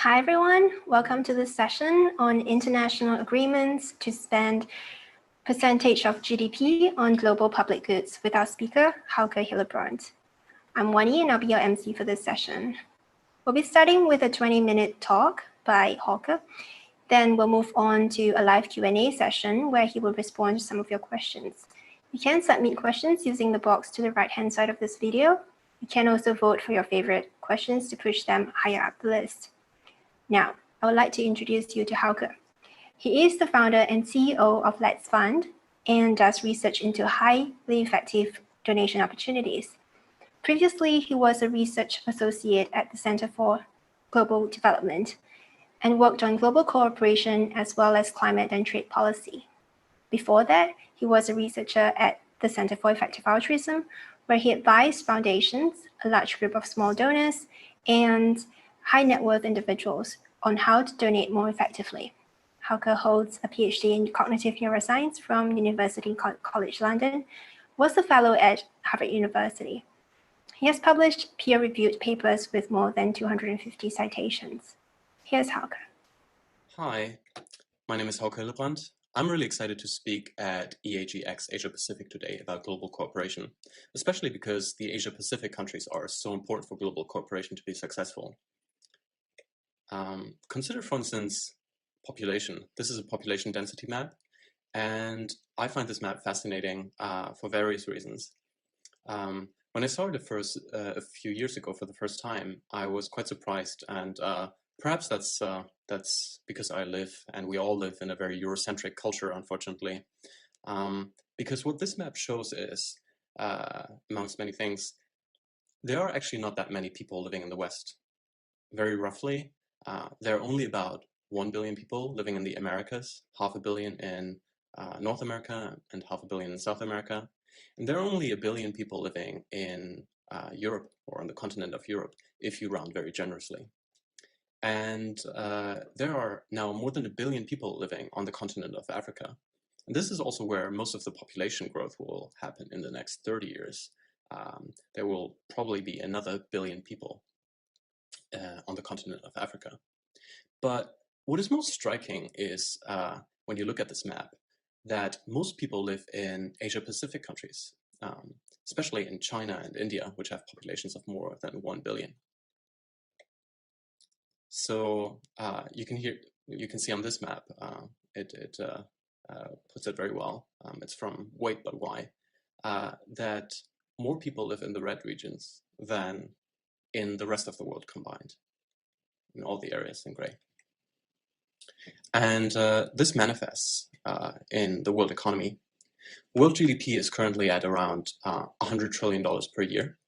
Hi everyone, welcome to this session on international agreements to spend percentage of GDP on global public goods with our speaker, Hauke Hillebrandt. I'm Wani and I'll be your MC for this session. We'll be starting with a 20-minute talk by Hauke. Then we'll move on to a live Q&A session where he will respond to some of your questions. You can submit questions using the box to the right-hand side of this video. You can also vote for your favorite questions to push them higher up the list. Now, I would like to introduce you to Hauke. He is the founder and CEO of Let's Fund and does research into highly effective donation opportunities. Previously, he was a research associate at the Center for Global Development and worked on global cooperation as well as climate and trade policy. Before that, he was a researcher at the Center for Effective Altruism, where he advised foundations, a large group of small donors, and high net worth individuals on how to donate more effectively. Hauke holds a PhD in cognitive neuroscience from University College London, was a fellow at Harvard University. He has published peer-reviewed papers with more than 250 citations. Here's Hauke. Hi, my name is Hauke Hillebrandt. I'm really excited to speak at EAGX Asia Pacific today about global cooperation, especially because the Asia Pacific countries are so important for global cooperation to be successful. Consider, for instance, population. This is a population density map, and I find this map fascinating for various reasons. When I saw it a few years ago for the first time, I was quite surprised, and perhaps that's because I live, and we all live in a very Eurocentric culture, unfortunately. Because what this map shows is, amongst many things, there are actually not that many people living in the West. Very roughly, there are only about 1 billion people living in the Americas, 500 million in North America, and 500 million in South America. And there are only 1 billion people living in Europe, or on the continent of Europe, if you round very generously. And there are now more than 1 billion people living on the continent of Africa. And this is also where most of the population growth will happen in the next 30 years. There will probably be another 1 billion people on the continent of Africa. But what is most striking is, when you look at this map, that most people live in Asia-Pacific countries, especially in China and India, which have populations of more than 1 billion. So you can see on this map, it puts it very well. It's from Wait But Why, that more people live in the red regions than in the rest of the world combined, in all the areas in gray. And this manifests in the world economy. World GDP is currently at around $100 trillion per year,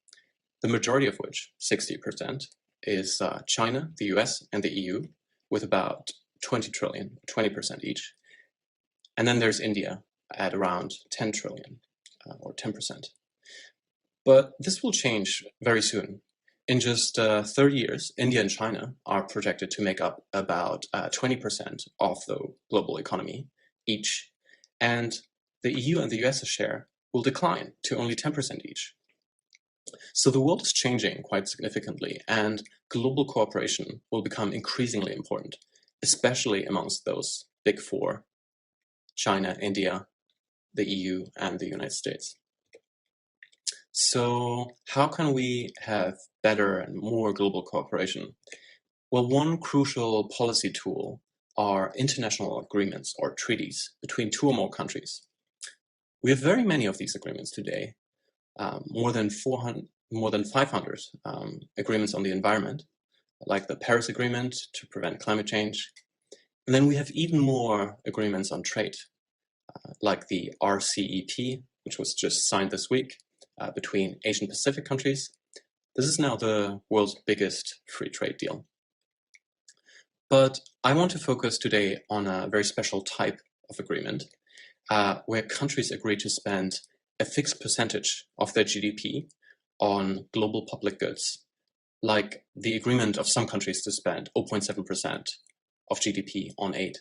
the majority of which, 60%, is China, the US, and the EU, with about 20 trillion, 20% each. And then there's India at around 10 trillion, or 10%. But this will change very soon. In just 30 years, India and China are projected to make up about 20% of the global economy each, and the EU and the US's share will decline to only 10% each. So the world is changing quite significantly, and global cooperation will become increasingly important, especially amongst those big four: China, India, the EU, and the United States. So how can we have better and more global cooperation? Well, one crucial policy tool are international agreements or treaties between 2 or more countries. We have very many of these agreements today, more than 500 agreements on the environment, like the Paris Agreement to prevent climate change. And then we have even more agreements on trade, like the RCEP, which was just signed this week, between Asian Pacific countries. This is now the world's biggest free trade deal. But I want to focus today on a very special type of agreement, where countries agree to spend a fixed percentage of their GDP on global public goods, like the agreement of some countries to spend 0.7% of GDP on aid.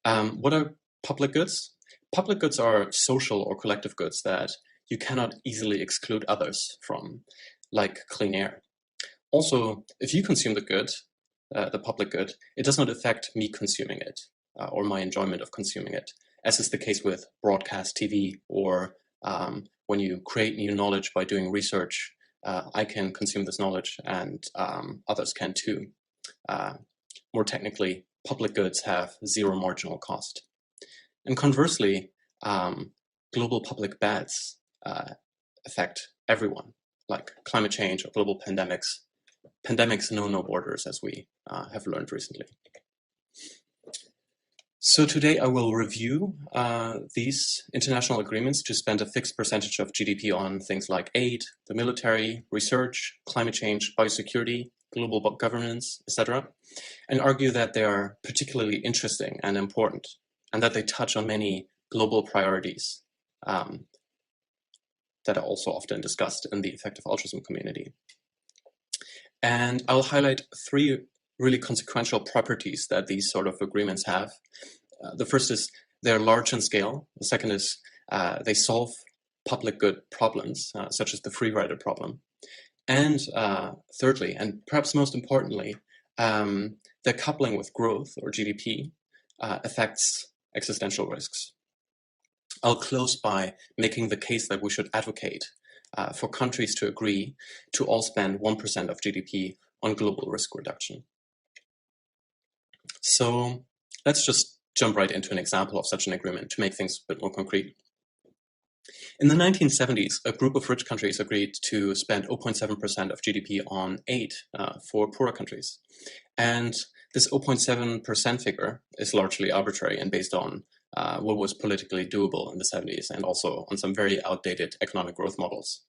What are public goods? Public goods are social or collective goods that you cannot easily exclude others from, like clean air. Also, if you consume the good, the public good, it does not affect me consuming it or my enjoyment of consuming it, as is the case with broadcast TV or when you create new knowledge by doing research. I can consume this knowledge and others can too. More technically, public goods have zero marginal cost. And conversely, global public bads affect everyone, like climate change or global pandemics. Pandemics know no borders, as we have learned recently. So today I will review these international agreements to spend a fixed percentage of GDP on things like aid, the military, research, climate change, biosecurity, global governance, etc., and argue that they are particularly interesting and important, and that they touch on many global priorities that are also often discussed in the effective altruism community. And I'll highlight three really consequential properties that these sort of agreements have. The first is they're large in scale. The second is they solve public good problems, such as the free rider problem. And thirdly, and perhaps most importantly, their coupling with growth, or GDP, affects existential risks. I'll close by making the case that we should advocate for countries to agree to all spend 1% of GDP on global risk reduction. So let's just jump right into an example of such an agreement to make things a bit more concrete. In the 1970s, a group of rich countries agreed to spend 0.7% of GDP on aid for poorer countries. And this 0.7% figure is largely arbitrary and based on what was politically doable in the 70s and also on some very outdated economic growth models.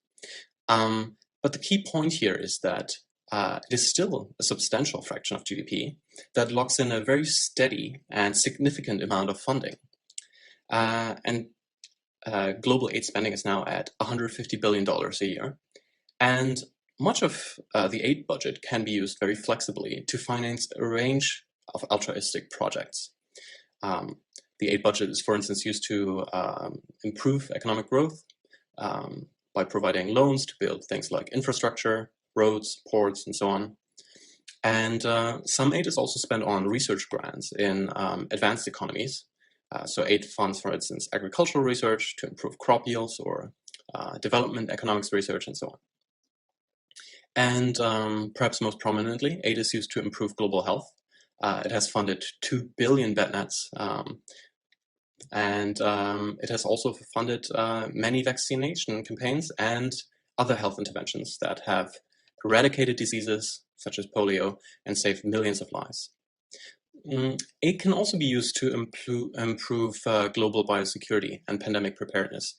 But the key point here is that it is still a substantial fraction of GDP that locks in a very steady and significant amount of funding. Global aid spending is now at $150 billion a year. And much of the aid budget can be used very flexibly to finance a range of altruistic projects. The aid budget is, for instance, used to improve economic growth by providing loans to build things like infrastructure, roads, ports, and so on. And some aid is also spent on research grants in advanced economies. So aid funds, for instance, agricultural research to improve crop yields or development economics research and so on. And perhaps most prominently, aid is used to improve global health. It has funded 2 billion bed nets, and it has also funded many vaccination campaigns and other health interventions that have eradicated diseases such as polio and saved millions of lives. Aid can also be used to improve global biosecurity and pandemic preparedness.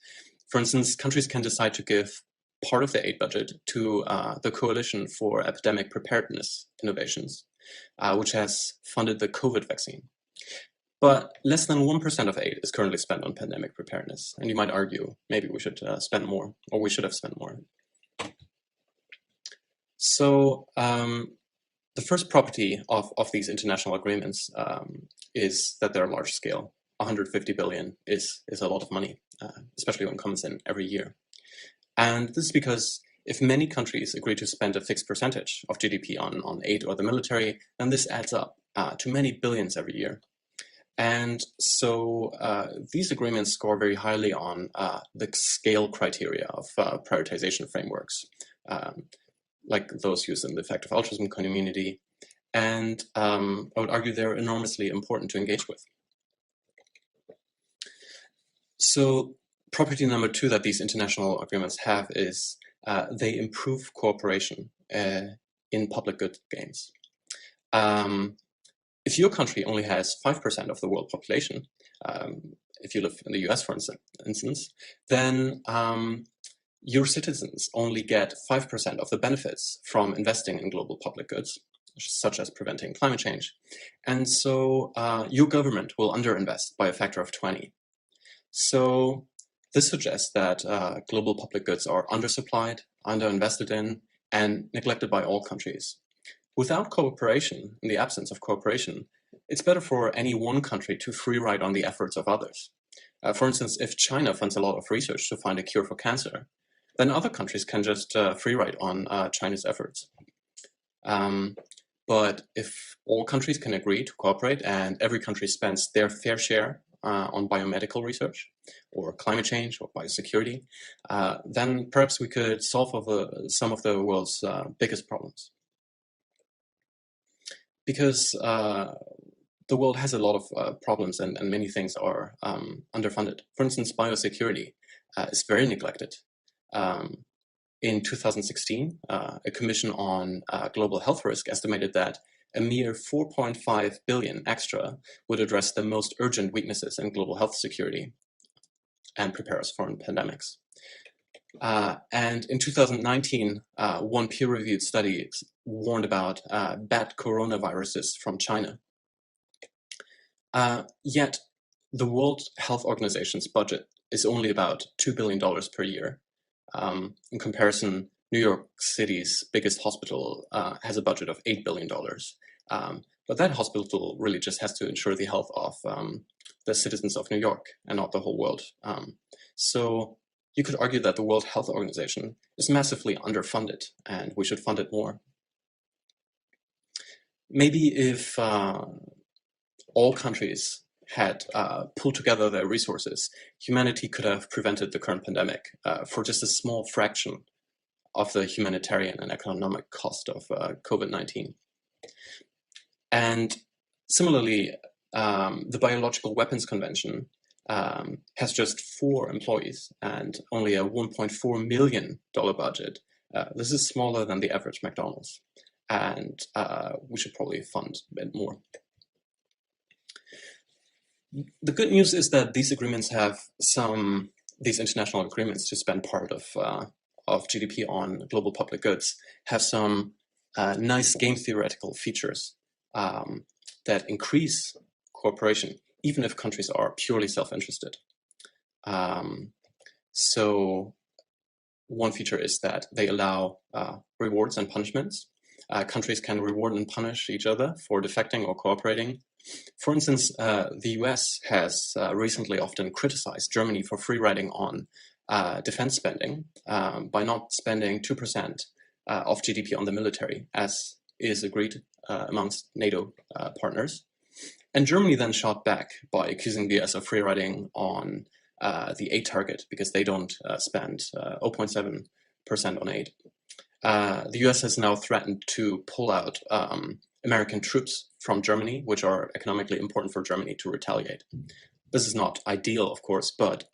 For instance, countries can decide to give part of the aid budget to the Coalition for Epidemic Preparedness Innovations, which has funded the COVID vaccine. But less than 1% of aid is currently spent on pandemic preparedness. And you might argue, maybe we should spend more, or we should have spent more. So the first property of these international agreements is that they're large scale. 150 billion is a lot of money, especially when it comes in every year. And this is because if many countries agree to spend a fixed percentage of GDP on aid or the military, then this adds up to many billions every year. And so these agreements score very highly on the scale criteria of prioritization frameworks, like those used in the effective altruism community. And I would argue they're enormously important to engage with. So property number two that these international agreements have is they improve cooperation in public good gains. If your country only has 5% of the world population, if you live in the US, for instance, then your citizens only get 5% of the benefits from investing in global public goods, such as preventing climate change. And so your government will underinvest by a factor of 20. So this suggests that global public goods are undersupplied, underinvested in, and neglected by all countries. Without cooperation, in the absence of cooperation, it's better for any one country to free ride on the efforts of others. For instance, if China funds a lot of research to find a cure for cancer, then other countries can just free ride on China's efforts. But if all countries can agree to cooperate and every country spends their fair share on biomedical research or climate change or biosecurity, then perhaps we could solve some of the world's biggest problems. Because the world has a lot of problems and many things are underfunded. For instance, biosecurity is very neglected. In 2016, a commission on global health risk estimated that a mere 4.5 billion extra would address the most urgent weaknesses in global health security and prepare us for pandemics. And in 2019, one peer-reviewed study warned about bad coronaviruses from China. Yet, the World Health Organization's budget is only about $2 billion per year. In comparison, New York City's biggest hospital has a budget of $8 billion. But that hospital really just has to ensure the health of the citizens of New York and not the whole world. So you could argue that the World Health Organization is massively underfunded and we should fund it more. Maybe if all countries had pulled together their resources, humanity could have prevented the current pandemic for just a small fraction of the humanitarian and economic cost of COVID-19. And similarly, the Biological Weapons Convention has just 4 employees and only a $1.4 million budget. This is smaller than the average McDonald's, and we should probably fund a bit more. The good news is that these agreements have these international agreements to spend part of GDP on global public goods have some nice game theoretical features that increase cooperation, even if countries are purely self-interested. So one feature is that they allow rewards and punishments. Countries can reward and punish each other for defecting or cooperating. For instance, the US has recently often criticized Germany for free-riding on defense spending by not spending 2% of GDP on the military, as is agreed amongst NATO partners. And Germany then shot back by accusing the US of free-riding on the aid target because they don't spend 0.7% on aid. The US has now threatened to pull out American troops from Germany, which are economically important for Germany, to retaliate. This is not ideal, of course, but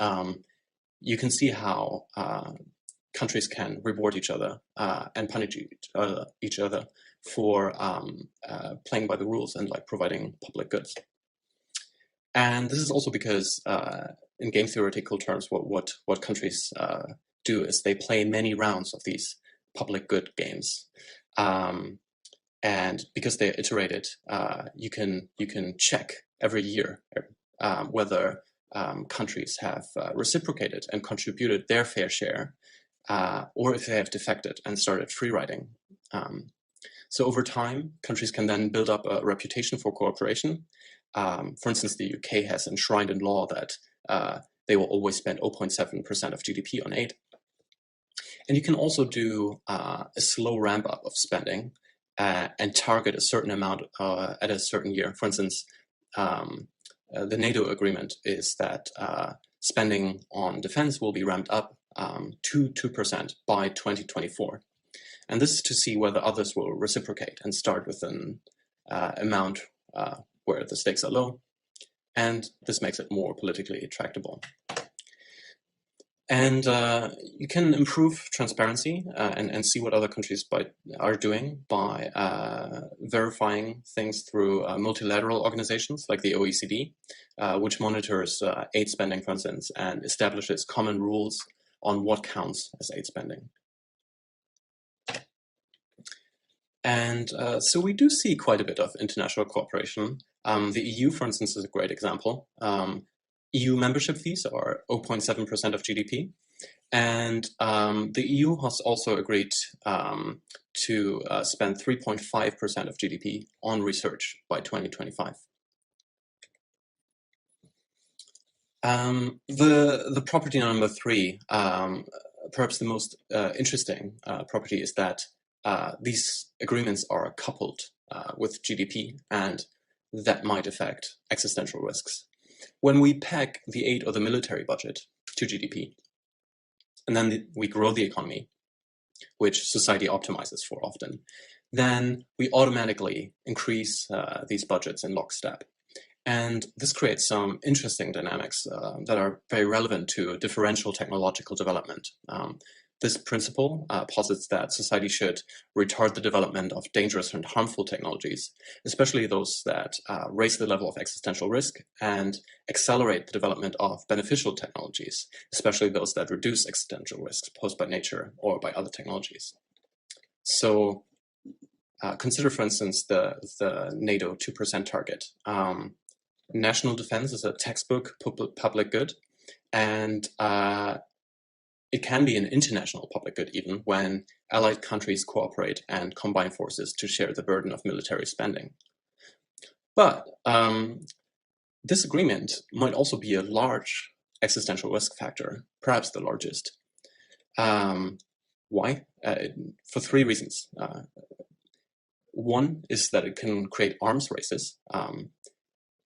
you can see how countries can reward each other and punish each other for playing by the rules and like providing public goods. And this is also because in game theoretical terms, what countries do is they play many rounds of these public good games. And because they're iterated, you can check every year whether countries have reciprocated and contributed their fair share, or if they have defected and started free riding. So over time, countries can then build up a reputation for cooperation. For instance, the UK has enshrined in law that they will always spend 0.7% of GDP on aid. And you can also do a slow ramp up of spending and target a certain amount at a certain year. For instance, the NATO agreement is that spending on defense will be ramped up to 2% by 2024. And this is to see whether others will reciprocate and start with an amount where the stakes are low. And this makes it more politically tractable. And you can improve transparency and see what other countries are doing by verifying things through multilateral organizations like the OECD, which monitors aid spending, for instance, and establishes common rules on what counts as aid spending. And so we do see quite a bit of international cooperation. The EU, for instance, is a great example. EU membership fees are 0.7% of GDP. And the EU has also agreed to spend 3.5% of GDP on research by 2025. The property number 3, perhaps the most interesting property, is that these agreements are coupled with GDP, and that might affect existential risks. When we peg the aid or the military budget to GDP, and then we grow the economy, which society optimizes for often, then we automatically increase these budgets in lockstep. And this creates some interesting dynamics that are very relevant to differential technological development. This principle posits that society should retard the development of dangerous and harmful technologies, especially those that raise the level of existential risk, and accelerate the development of beneficial technologies, especially those that reduce existential risks posed by nature or by other technologies. So consider, for instance, the NATO 2% target. National defense is a textbook public good, and it can be an international public good even when allied countries cooperate and combine forces to share the burden of military spending. But this agreement might also be a large existential risk factor, perhaps the largest. Why? For three reasons. One is that it can create arms races.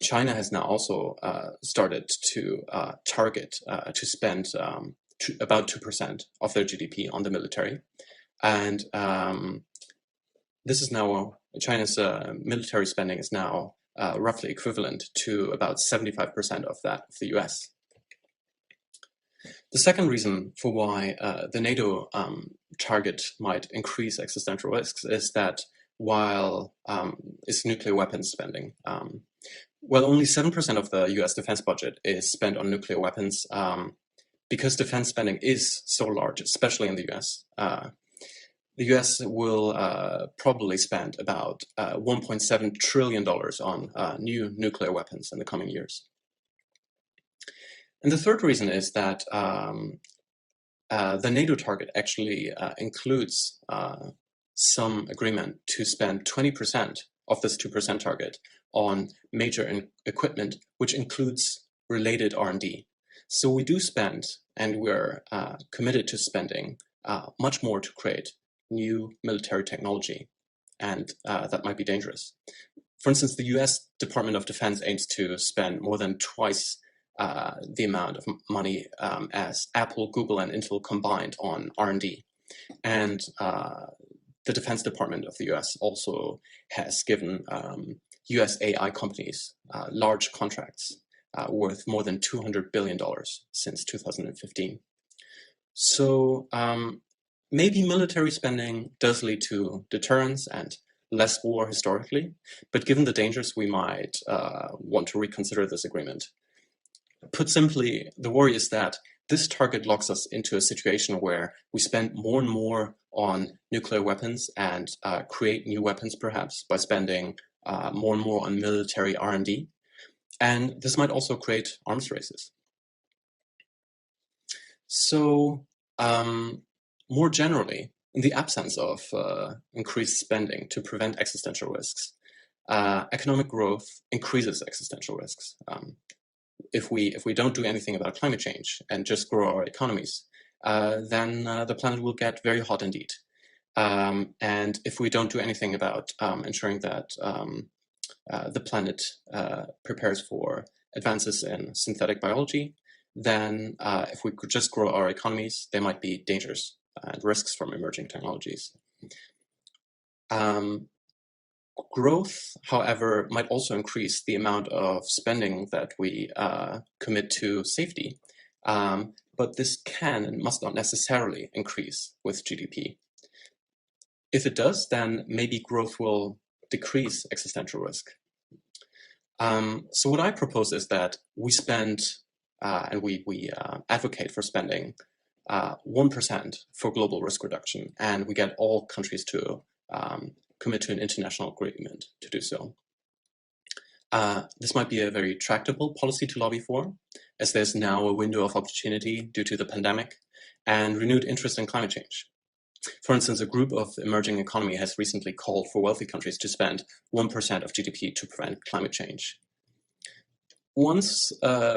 China has now also started to target to spend about 2% of their GDP on the military. And this is now, China's military spending is now roughly equivalent to about 75% of that of the US. The second reason for why the NATO target might increase existential risks is that while it's nuclear weapons spending, well, only 7% of the US defense budget is spent on nuclear weapons. Because defense spending is so large, especially in the US, the US will probably spend about $1.7 trillion on new nuclear weapons in the coming years. And the third reason is that the NATO target actually includes some agreement to spend 20% of this 2% target on major equipment, which includes related R&D. So we do spend, and we're committed to spending much more to create new military technology, and that might be dangerous. For instance, the US Department of Defense aims to spend more than twice the amount of money as Apple, Google, and Intel combined on R&D. And the Defense Department of the US also has given US AI companies large contracts worth more than $200 billion since 2015. So maybe military spending does lead to deterrence and less war historically, but given the dangers, we might want to reconsider this agreement. Put simply, the worry is that this target locks us into a situation where we spend more and more on nuclear weapons and create new weapons, perhaps, by spending more and more on military R&D. And this might also create arms races. So more generally, in the absence of increased spending to prevent existential risks, economic growth increases existential risks. If we don't do anything about climate change and just grow our economies, then the planet will get very hot indeed. And if we don't do anything about ensuring that the planet prepares for advances in synthetic biology, then if we could just grow our economies, there might be dangers and risks from emerging technologies. Growth, however, might also increase the amount of spending that we commit to safety, but this can and must not necessarily increase with GDP. If it does, then maybe growth will decrease existential risk. So what I propose is that we spend, and we advocate for spending 1% for global risk reduction, and we get all countries to commit to an international agreement to do so. This might be a very tractable policy to lobby for, as there's now a window of opportunity due to the pandemic and renewed interest in climate change. For instance, a group of emerging economy has recently called for wealthy countries to spend 1% of GDP to prevent climate change. Once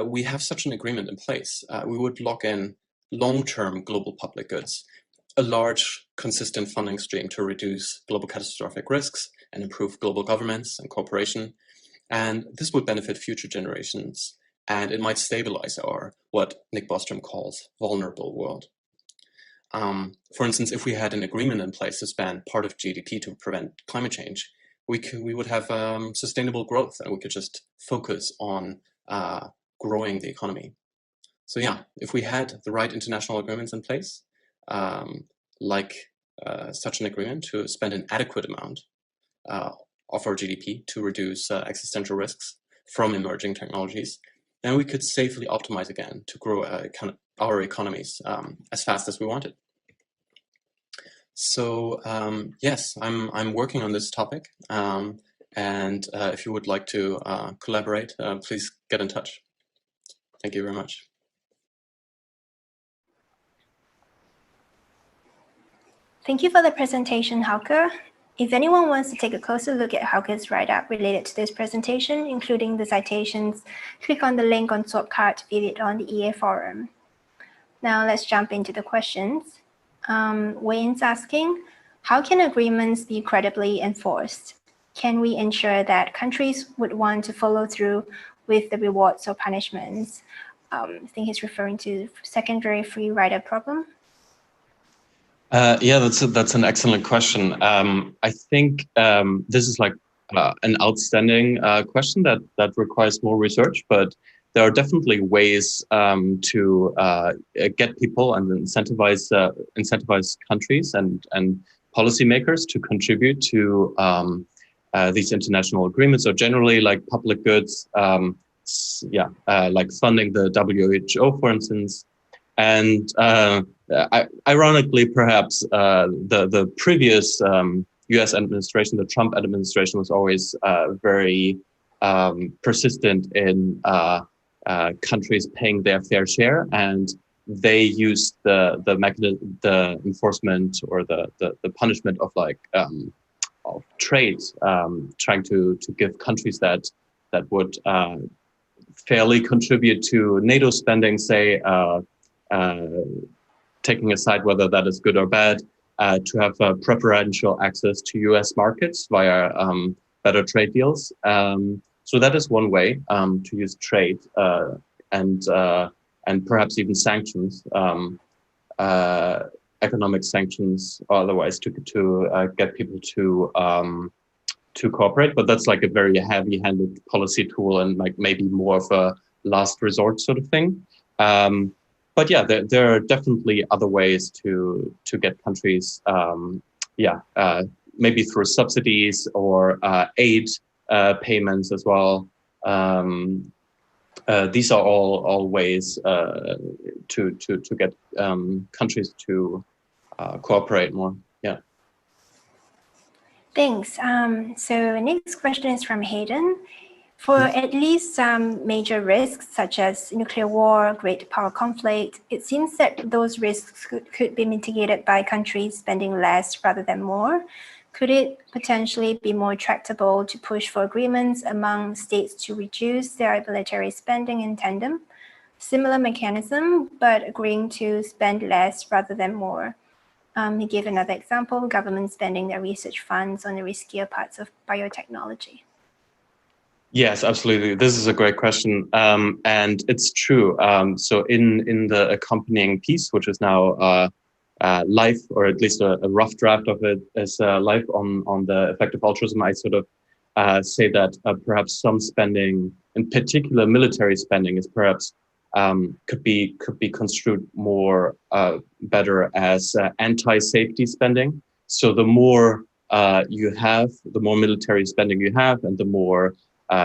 we have such an agreement in place, we would lock in long-term global public goods, a large, consistent funding stream to reduce global catastrophic risks, and improve global governance and cooperation. And this would benefit future generations, and it might stabilize our, what Nick Bostrom calls, vulnerable world. For instance, if we had an agreement in place to spend part of GDP to prevent climate change, we would have sustainable growth, and we could just focus on growing the economy. So yeah, if we had the right international agreements in place, like such an agreement to spend an adequate amount of our GDP to reduce existential risks from emerging technologies, then we could safely optimize again to grow our economies as fast as we wanted. So yes, I'm working on this topic, and if you would like to collaborate, please get in touch. Thank you very much. Thank you for the presentation, Hauke. If anyone wants to take a closer look at Hauke's write-up related to this presentation, including the citations, click on the link on Swapcard viewed on the EA forum. Now let's jump into the questions. Wayne's asking, how can agreements be credibly enforced? Can we ensure that countries would want to follow through with the rewards or punishments? I think he's referring to secondary free rider problem. Yeah, that's an excellent question. I think this is like an outstanding question that requires more research, but there are definitely ways to get people and incentivize countries and policymakers to contribute to these international agreements. So generally, like public goods, like funding the WHO, for instance. And ironically, perhaps the previous U.S. administration, the Trump administration, was always very persistent in countries paying their fair share, and they used the enforcement or the punishment of of trade, trying to give countries that would fairly contribute to NATO spending, say. Taking aside whether that is good or bad, to have preferential access to U.S. markets via better trade deals. So that is one way to use trade and perhaps even sanctions, economic sanctions, or otherwise to get people to cooperate. But that's like a very heavy-handed policy tool and like maybe more of a last resort sort of thing. But yeah, there are definitely other ways to get countries, maybe through subsidies or aid payments as well. These are all ways to get countries to cooperate more. Yeah. Thanks. So next question is from Hayden. For at least some major risks, such as nuclear war, great power conflict, it seems that those risks could be mitigated by countries spending less rather than more. Could it potentially be more tractable to push for agreements among states to reduce their military spending in tandem? Similar mechanism, but agreeing to spend less rather than more. He gave another example, government spending their research funds on the riskier parts of biotechnology. Yes, absolutely. This is a great question, and it's true. So in the accompanying piece, which is now live, or at least a rough draft of it is live on the effect of altruism, I sort of say that perhaps some spending, in particular military spending, is perhaps could be construed more better as anti-safety spending. So the more you have, the more military spending you have, and the more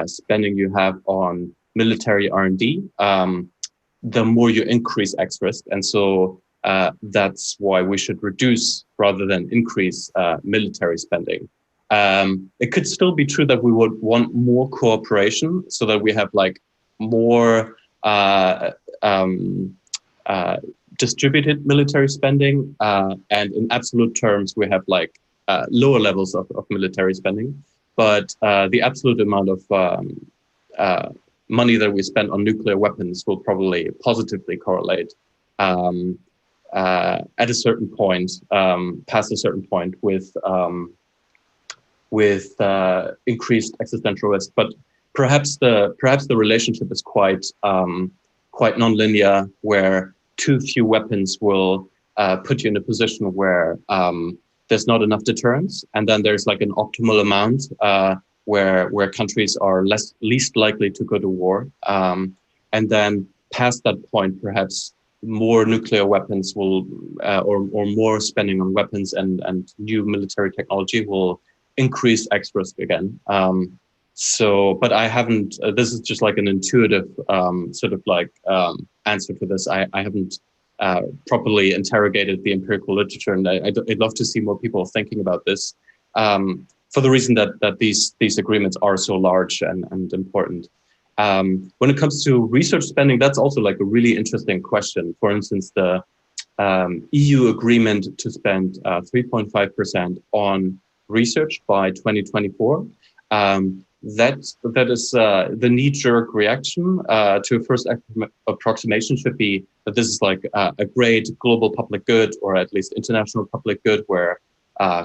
spending you have on military R&D, the more you increase X risk. And so that's why we should reduce rather than increase military spending. It could still be true that we would want more cooperation so that we have like more distributed military spending. And in absolute terms, we have like lower levels of military spending. But the absolute amount of money that we spend on nuclear weapons will probably positively correlate at a certain point, past a certain point, with with increased existential risk. But perhaps the relationship is quite nonlinear, where too few weapons will put you in a position where there's not enough deterrence, and then there's like an optimal amount where countries are least likely to go to war, and then past that point, perhaps more nuclear weapons will, or more spending on weapons and new military technology will increase X risk again. But I haven't, this is just like an intuitive sort of like answer to this. I haven't properly interrogated the empirical literature, and I'd love to see more people thinking about this for the reason that these agreements are so large and important. When it comes to research spending, that's also like a really interesting question. For instance, the EU agreement to spend 3.5% on research by 2024. That is the knee-jerk reaction to a first approximation should be that this is like a great global public good, or at least international public good, where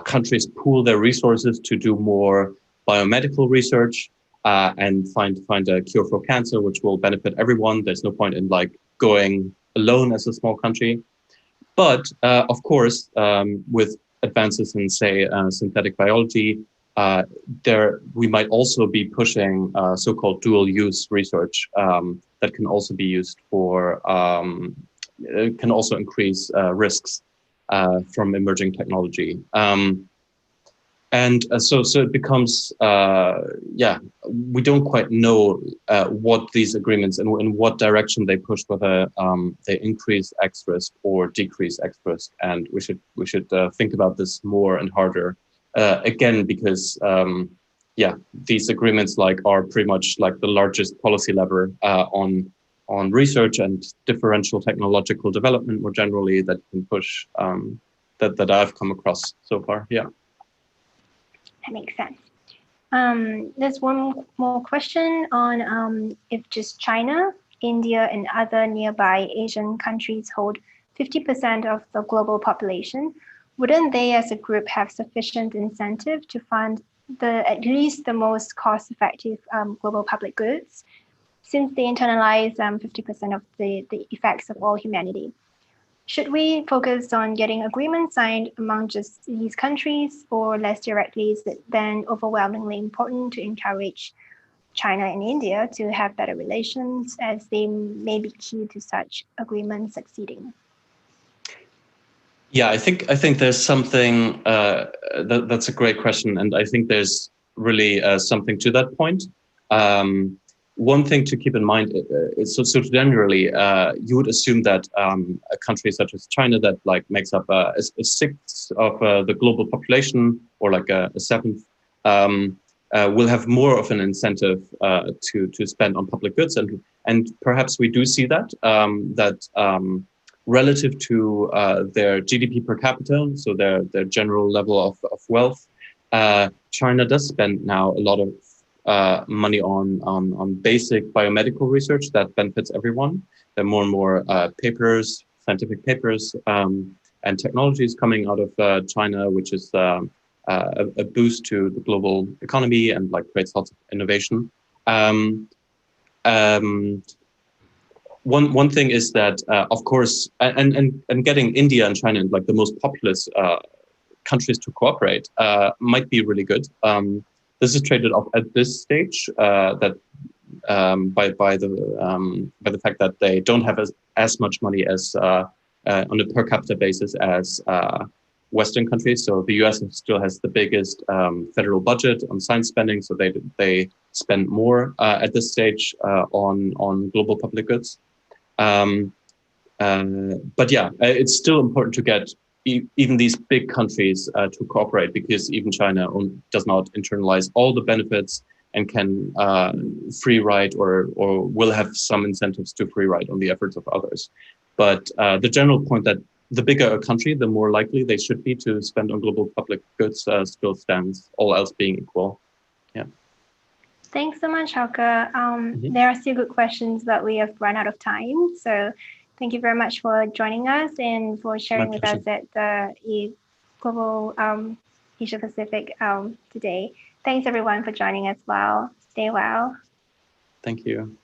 countries pool their resources to do more biomedical research and find a cure for cancer, which will benefit everyone. There's no point in like going alone as a small country. But of course, with advances in, say, synthetic biology, we might also be pushing so-called dual-use research that can also be used for, can also increase risks from emerging technology. So it becomes, we don't quite know what these agreements and in what direction they push, whether they increase X risk or decrease X risk. And we should think about this more and harder. Again, because these agreements are pretty much like the largest policy lever on research and differential technological development more generally that you can push that I've come across so far. Yeah. That makes sense. There's one more question on if just China, India, and other nearby Asian countries hold 50% of the global population, wouldn't they as a group have sufficient incentive to fund at least the most cost-effective global public goods, since they internalize 50% of the effects of all humanity? Should we focus on getting agreements signed among just these countries, or less directly is it then overwhelmingly important to encourage China and India to have better relations, as they may be key to such agreements succeeding? Yeah, I think there's something that's a great question, and I think there's really something to that point. One thing to keep in mind is so generally, you would assume that a country such as China that like makes up a sixth of the global population, or like a seventh, will have more of an incentive to spend on public goods, and perhaps we do see that relative to their GDP per capita, so their general level of wealth, China does spend now a lot of money on basic biomedical research that benefits everyone. There are more and more scientific papers, and technologies coming out of China, which is a boost to the global economy and like creates lots of innovation. One thing is that, of course, and getting India and China, like the most populous countries to cooperate, might be really good. This is traded off at this stage that by the fact that they don't have as much money as on a per capita basis as Western countries. So the US still has the biggest federal budget on science spending, so they spend more at this stage on global public goods. But yeah, it's still important to get even these big countries to cooperate, because even China does not internalize all the benefits and can free ride or will have some incentives to free ride on the efforts of others. But the general point that the bigger a country, the more likely they should be to spend on global public goods still stands, all else being equal. Yeah. Thanks so much, Hauke. There are still good questions, but we have run out of time. So thank you very much for joining us and for sharing with us at the global Asia Pacific today. Thanks everyone for joining as well. Stay well. Thank you.